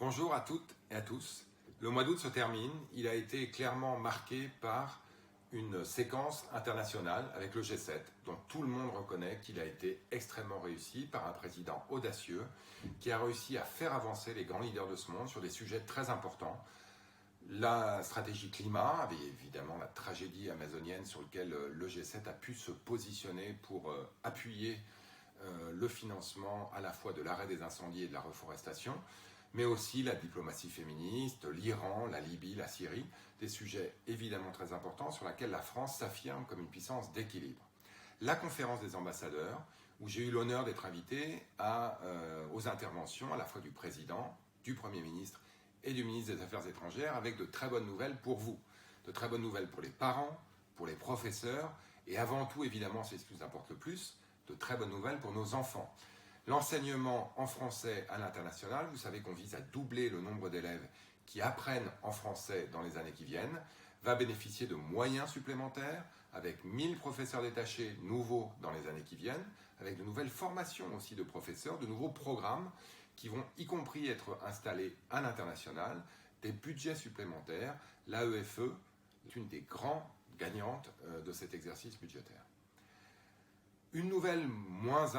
Bonjour à toutes et à tous. Le mois d'août se termine. Il a été clairement marqué par une séquence internationale avec le G7, dont tout le monde reconnaît qu'il a été extrêmement réussi par un président audacieux qui a réussi à faire avancer les grands leaders de ce monde sur des sujets très importants. La stratégie climat, avec évidemment la tragédie amazonienne sur laquelle le G7 a pu se positionner pour appuyer le financement à la fois de l'arrêt des incendies et de la reforestation, mais aussi la diplomatie féministe, l'Iran, la Libye, la Syrie, des sujets évidemment très importants sur lesquels la France s'affirme comme une puissance d'équilibre. La conférence des ambassadeurs, où j'ai eu l'honneur d'être invité aux interventions à la fois du président, du Premier ministre et du ministre des Affaires étrangères, avec de très bonnes nouvelles pour vous, de très bonnes nouvelles pour les parents, pour les professeurs, et avant tout, évidemment, c'est ce qui nous importe le plus, de très bonnes nouvelles pour nos enfants. L'enseignement en français à l'international, vous savez qu'on vise à doubler le nombre d'élèves qui apprennent en français dans les années qui viennent, va bénéficier de moyens supplémentaires, avec 1000 professeurs détachés nouveaux dans les années qui viennent, avec de nouvelles formations aussi de professeurs, de nouveaux programmes qui vont y compris être installés à l'international, des budgets supplémentaires. L'AEFE est une des grandes gagnantes de cet exercice budgétaire. Une nouvelle moins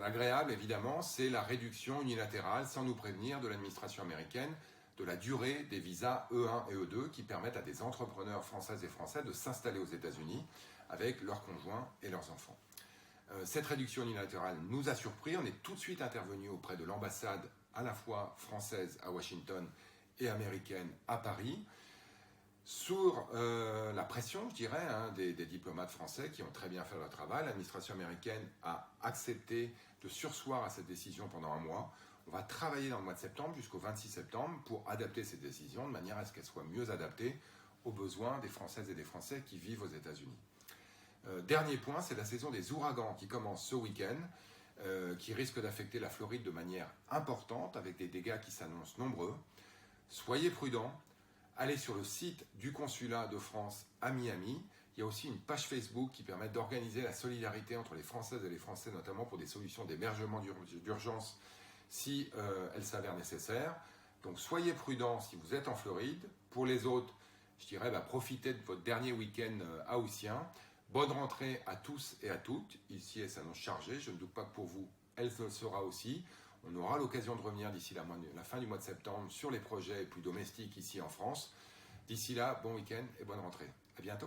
agréable, évidemment, c'est la réduction unilatérale, sans nous prévenir, de l'administration américaine de la durée des visas E1 et E2 qui permettent à des entrepreneurs françaises et français de s'installer aux États-Unis avec leurs conjoints et leurs enfants. Cette réduction unilatérale nous a surpris. On est tout de suite intervenu auprès de l'ambassade à la fois française à Washington et américaine à Paris, sur la pression, je dirais, des diplomates français qui ont très bien fait leur travail. L'administration américaine a accepté de surseoir à cette décision pendant un mois. On va travailler dans le mois de septembre jusqu'au 26 septembre pour adapter ces décisions de manière à ce qu'elles soient mieux adaptées aux besoins des Françaises et des Français qui vivent aux États-Unis. Dernier point, c'est la saison des ouragans qui commence ce week-end, qui risque d'affecter la Floride de manière importante avec des dégâts qui s'annoncent nombreux. Soyez prudents. Allez sur le site du consulat de France à Miami. Il y a aussi une page Facebook qui permet d'organiser la solidarité entre les Françaises et les Français, notamment pour des solutions d'hébergement d'urgence si elles s'avèrent nécessaires. Donc soyez prudents si vous êtes en Floride. Pour les autres, je dirais profitez de votre dernier week-end haussien. Bonne rentrée à tous et à toutes. Ici, elle s'annonce chargée. Je ne doute pas que pour vous, elle le sera aussi. On aura l'occasion de revenir d'ici la fin du mois de septembre sur les projets plus domestiques ici en France. D'ici là, bon week-end et bonne rentrée. À bientôt.